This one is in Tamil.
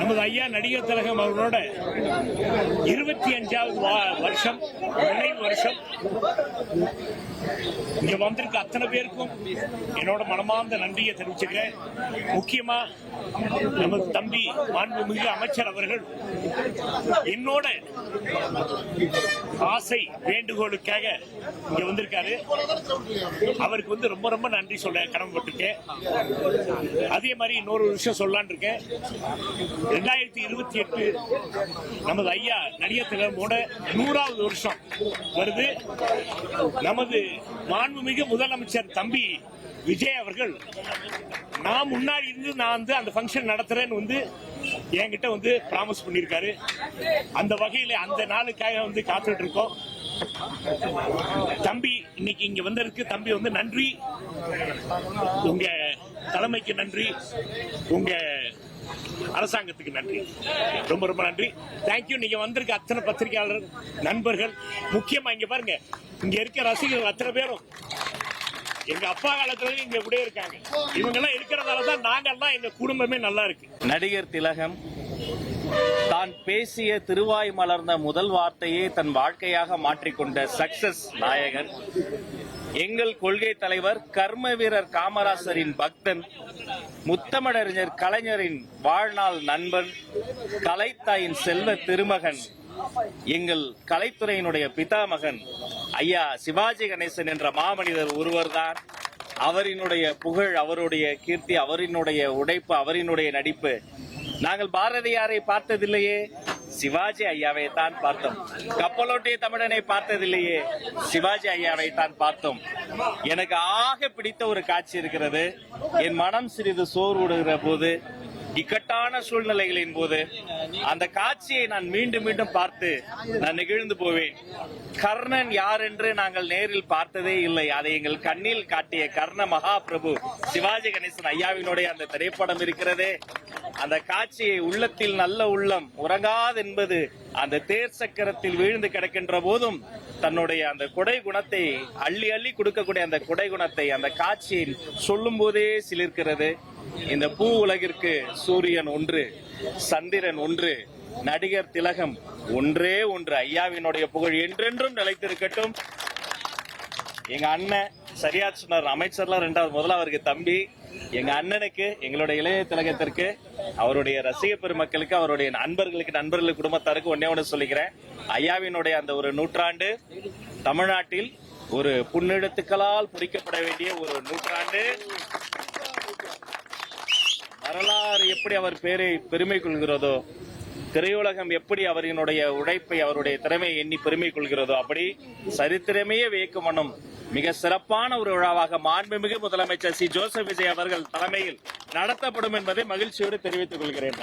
நமது ஐயா நடிகர் திலகம் அவர்களோட 25வது வருஷம் நினைவு வருஷம். இங்க வந்திருக்க அத்தனை பேருக்கும் என்னோட மனமார்ந்த நன்றியை தெரிவிச்சுக்கிறேன். முக்கியமா நமது தம்பி மாண்புமிகு அமைச்சர் அவர்கள் என்னோட ஆசை வேண்டுகோளுக்காக இங்க வந்திருக்காரு. அவருக்கு ரொம்ப ரொம்ப நன்றி சொல்ல கடமைப்பட்டிருக்கேன். அதே மாதிரி இன்னொரு விஷயம் சொல்லலான் இருக்கேன். 2028 நமது ஐயா நடிகர் திலகமோட 100வது வருஷம் வருது. நமது மாண்புமிகு முதலமைச்சர் தம்பி விஜய் அவர்கள் நான் முன்னாடி இருந்து நான் அந்த ஃபங்க்ஷன் நடத்துறேன்னு என்கிட்ட ப்ராமிஸ் பண்ணிருக்காரு. அந்த வகையில அந்த நாளுக்காக காத்துட்டு இருக்கோம். தம்பி இன்னைக்கு இங்க வந்திருக்கு. தம்பி நன்றி, உங்க தலைமைக்கு நன்றி, உங்க அரசாங்கத்துக்கு நன்றி, ரொம்ப ரொம்ப நன்றி. தேங்க்யூ. நீங்க வந்திருக்க அத்தனை பத்திரிகையாளர் நண்பர்கள், முக்கியமா இங்க பாருங்க, இங்க இருக்க ரசிகர்கள் அத்தனை பேரும் எங்க அப்பா காலத்துல இங்க கூட இருக்காங்க. இவங்க எல்லாம் இருக்கிறதாலதான் நாங்கெல்லாம் எங்க குடும்பமே நல்லா இருக்கு. நடிகர் திலகம் தான் பேசிய திருவாய் மலர்ந்த முதல் வார்த்தையே தன் வாழ்க்கையாக மாற்றிக்கொண்ட சக்சஸ் நாயகன், எங்கள் கொள்கை தலைவர், கர்ம வீரர் காமராசரின் பக்தன், முத்தமிழறிஞர் கலைஞரின் வாழ்நாள் நண்பன், கலைத்தாயின் செல்வ திருமகன், எங்கள் கலைத்துறையினுடைய பிதாமகன் ஐயா சிவாஜி கணேசன் என்ற மாமனிதர் ஒருவர்தான். அவரினுடைய புகழ், அவருடைய கீர்த்தி, அவரினுடைய உழைப்பு, அவரினுடைய நடிப்பு. நாங்கள் பாரதியாரை பார்த்ததில்லையே, சிவாஜி ஐயாவை தான் பார்த்தோம். கப்பலோட்டிய தமிழனை பார்த்ததில்லையே, சிவாஜி ஐயாவை தான் பார்த்தோம். எனக்கு ஆக பிடித்த ஒரு காட்சி இருக்கிறது. என் மனம் சிறிது சோர்வுடுகிற போது, இக்கட்டான சூழ்நிலைகளின் போது அந்த காட்சியை நான் மீண்டும் மீண்டும் பார்த்து நான் நெகிழ்ந்து போவேன். கர்ணன் யார் என்று நாங்கள் நேரில் பார்த்ததே இல்லை. அதை எங்கள் கண்ணில் காட்டிய கர்ண மகாபிரபு சிவாஜி கணேசன் ஐயாவினுடைய அந்த திரைப்படம் இருக்கிறதே, அந்த காட்சியை உள்ளத்தில் நல்ல உள்ளம் உறங்காது என்பது அந்த தேர் சக்கரத்தில் வீழ்ந்து கிடக்கின்ற போதும் தன்னுடைய அந்த கொடை குணத்தை அள்ளி அள்ளி கொடுக்கக்கூடிய அந்த கொடை குணத்தை அந்த காட்சியில் சொல்லும் போதே சிலிர்க்கிறது. இந்த பூ உலகிற்கு சூரியன் ஒன்று, சந்திரன் ஒன்று, நடிகர் திலகம் ஒன்றே ஒன்று. ஐயாவினுடைய புகழ் என்றென்றும் நிலைத்திருக்கட்டும். எங்க அண்ணன் சரியா சொன்னார், அமைச்சர்லாம் ரெண்டாவது, முதல்ல அவருக்கு தம்பி. எங்க அண்ணனுக்கு, எங்களுடைய இளைய திலகத்திற்கு, அவருடைய ரசிக பெருமக்களுக்கு, அவருடைய நண்பர்களுக்கு குடும்பத்தாருக்கு ஒன்னே சொல்லிக்கிறேன். ஐயாவினுடைய அந்த ஒரு நூற்றாண்டு தமிழ்நாட்டில் ஒரு புன்னெழுத்துக்களால் பொறிக்கப்பட வேண்டிய ஒரு நூற்றாண்டு. வரலாறு எப்படி அவர் பேரை பெருமை கொள்கிறதோ, திரையுலகம் எப்படி அவரினுடைய உழைப்பை, அவருடைய திறமையை எண்ணி பெருமை கொள்கிறதோ, அப்படி சரித்திரமே வியக்கும் வண்ணம் மிக சிறப்பான ஒரு விழாவாக மாண்புமிகு முதலமைச்சர் சி. ஜோசப் விஜய் அவர்கள் தலைமையில் நடத்தப்படும் என்பதை மகிழ்ச்சியோடு தெரிவித்துக் கொள்கிறேன்.